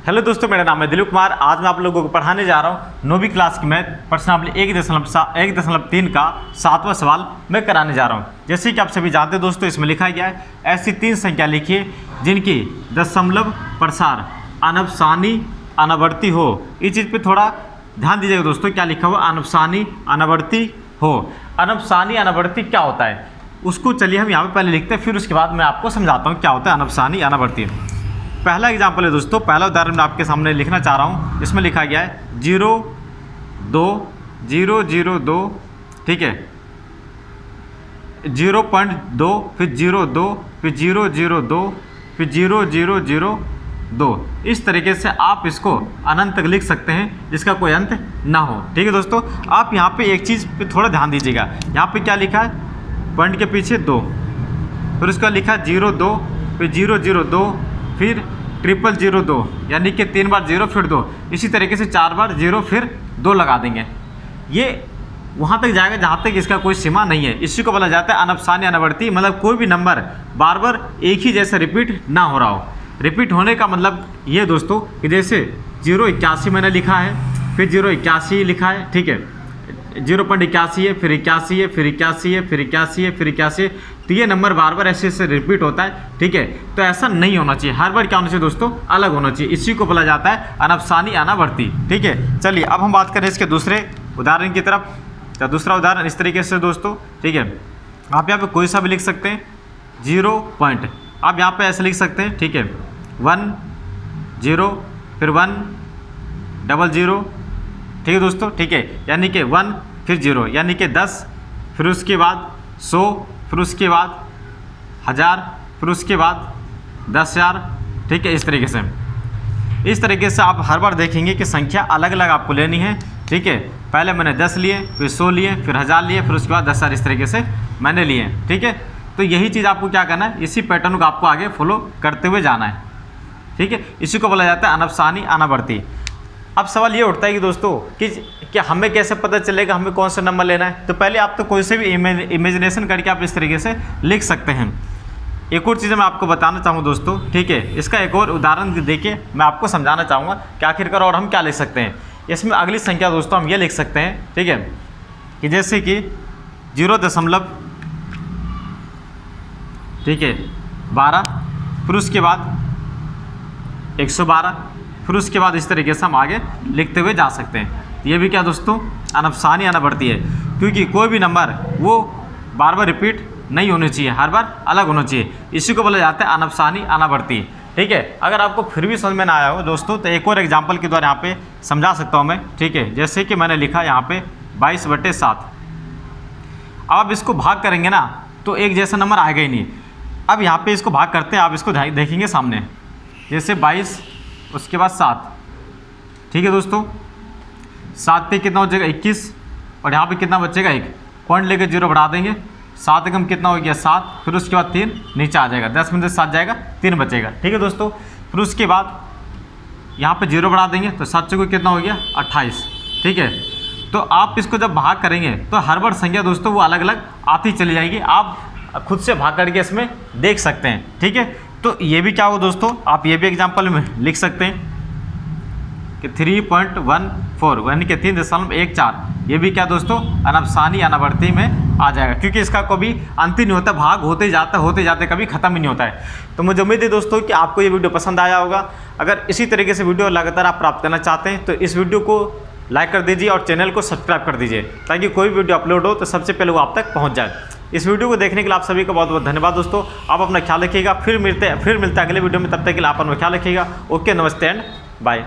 Hello दोस्तों, मेरा नाम है दिलीप कुमार। आज मैं आप लोगों को पढ़ाने जा रहा हूँ 9वीं क्लास की मैथ प्रश्नावली 1.3 का 7वां सवाल मैं कराने जा रहा हूँ। जैसे कि आप सभी जानते हैं दोस्तों, इसमें लिखा गया है ऐसी 3 संख्या लिखिए जिनकी दशमलव प्रसार अनवसानी अनावर्ती हो। इस चीज़ पे थोड़ा ध्यान दीजिएगा दोस्तों, क्या लिखा हुआ अनवसानी अनावर्ती हो। अनवसानी अनावर्ती क्या होता है उसको चलिए हम यहाँ पे पहले लिखते हैं, फिर उसके बाद मैं आपको समझाता हूँ क्या होता है अनवसानी अनावर्ती। पहला एग्जाम्पल है दोस्तों, पहला उदाहरण मैं आपके सामने लिखना चाह रहा हूँ। इसमें लिखा गया है 0 2 0 0 2, ठीक है, 0.2 फिर 0 2 फिर 0 0 2 फिर 0 0 0 2। इस तरीके से आप इसको अनंत तक लिख सकते हैं जिसका कोई अंत ना हो। ठीक है दोस्तों, आप यहाँ पे एक चीज़ पे थोड़ा ध्यान दीजिएगा। यहाँ पे क्या लिखा है, पॉइंट के पीछे 2, फिर उसका लिखा है 0 2 फिर 0 0 2 फिर 0 2, यानी कि 3 बार 0 फिर 2, इसी तरीके से 4 बार 0 फिर 2 लगा देंगे। ये वहाँ तक जाएगा जहाँ तक इसका कोई सीमा नहीं है। इसी को बोला जाता है अनवसानी अनावर्ती, मतलब कोई भी नंबर बार बार एक ही जैसे रिपीट ना हो रहा हो। रिपीट होने का मतलब ये दोस्तों कि जैसे 081 मैंने लिखा है, फिर 081 लिखा है, ठीक है, 0.81 है, फिर 81 है, फिर 81 है, फिर 81 है, फिर 81 है। तो ये नंबर बार बार ऐसे ऐसे रिपीट होता है, ठीक है। तो ऐसा नहीं होना चाहिए, हर बार क्या होना चाहिए दोस्तों, अलग होना चाहिए। इसी को बोला जाता है अनवसानी अनावर्ती, ठीक है। चलिए अब हम बात करें इसके दूसरे उदाहरण की तरफ। तो दूसरा उदाहरण इस तरीके से दोस्तों, ठीक है, आप यहाँ पे कोई सा भी लिख सकते हैं। 0 पॉइंट आप यहाँ पे ऐसे लिख सकते हैं, ठीक है, 1 0 फिर 1 0 0, ठीक है दोस्तों, ठीक है, यानी कि 1 फिर 0 यानी कि 10, फिर उसके बाद 100, फिर उसके बाद 1000, फिर उसके बाद 10,000, ठीक है। इस तरीके से आप हर बार देखेंगे कि संख्या अलग अलग आपको लेनी है, ठीक है। पहले मैंने 10 लिए, फिर 100 लिए, फिर 1000 लिए, फिर उसके बाद 10,000, इस तरीके से मैंने लिए, ठीक है। तो यही चीज़ आपको क्या करना है, इसी पैटर्न को आपको आगे फॉलो करते हुए जाना है, ठीक है। इसी को बोला जाता है अनवसानी अनावर्ती। अब सवाल ये उठता है कि दोस्तों कि हमें कैसे पता चलेगा हमें कौन सा नंबर लेना है। तो पहले आप तो कोई से भी इमेजिनेशन करके आप इस तरीके से लिख सकते हैं। एक और चीज़ मैं आपको बताना चाहूँगा दोस्तों, ठीक है, इसका एक और उदाहरण देके मैं आपको समझाना चाहूँगा कि आखिरकार और हम क्या लिख सकते हैं। इसमें अगली संख्या दोस्तों हम ये लिख सकते हैं, ठीक है, कि जैसे कि 0.12, ठीक है, 12, फिर उसके बाद 112, फिर उसके बाद इस तरीके से हम आगे लिखते हुए जा सकते हैं। ये भी क्या दोस्तों अनवसानी अनावर्ती है, क्योंकि कोई भी नंबर वो बार बार रिपीट नहीं होनी चाहिए, हर बार अलग होना चाहिए। इसी को बोला जाता है अनवसानी अनावर्ती, ठीक है। अगर आपको फिर भी समझ में ना आया हो दोस्तों, तो एक और एग्जाम्पल के द्वारा यहाँ पे समझा सकता हूँ मैं, ठीक है। जैसे कि मैंने लिखा यहाँ पे 22/7। अब आप इसको भाग करेंगे ना तो एक जैसा नंबर आएगा ही नहीं। अब यहाँ पे इसको भाग करते हैं, आप इसको देखेंगे सामने, जैसे 22 उसके बाद 7, ठीक है दोस्तों, 7 पे कितना हो जाएगा 21, और यहाँ पे कितना बचेगा 1, पॉइंट लेकर 0 बढ़ा देंगे, 7 एकम कितना हो गया 7, फिर उसके बाद 3 नीचे आ जाएगा, 10 में से 7 जाएगा 3 बचेगा, ठीक है दोस्तों। फिर उसके बाद यहाँ पे 0 बढ़ा देंगे तो 7 चौके कितना हो गया 28, ठीक है। तो आप इसको जब भाग करेंगे तो हर बार संख्या दोस्तों वो अलग अलग आती चली जाएगी, आप खुद से भाग करके इसमें देख सकते हैं, ठीक है। तो ये भी क्या हो दोस्तों, आप ये भी एग्जाम्पल में लिख सकते हैं कि 3.14 यानी कि 3.14, ये भी क्या दोस्तों अनवसानी अनावर्ती में आ जाएगा, क्योंकि इसका कभी अंत ही नहीं होता, भाग होते जाते कभी ख़त्म ही नहीं होता है। तो मुझे उम्मीद है दोस्तों कि आपको ये वीडियो पसंद आया होगा। अगर इसी तरीके से वीडियो लगातार आप प्राप्त करना चाहते हैं तो इस वीडियो को लाइक कर दीजिए और चैनल को सब्सक्राइब कर दीजिए, ताकि कोई वीडियो अपलोड हो तो सबसे पहले वो आप तक पहुँच जाए। इस वीडियो को देखने के लिए आप सभी का बहुत बहुत धन्यवाद दोस्तों। आप अपना ख्याल रखिएगा, फिर मिलते हैं अगले वीडियो में, तब तक के लिए आप अपना ख्याल रखिएगा। ओके, नमस्ते एंड बाय।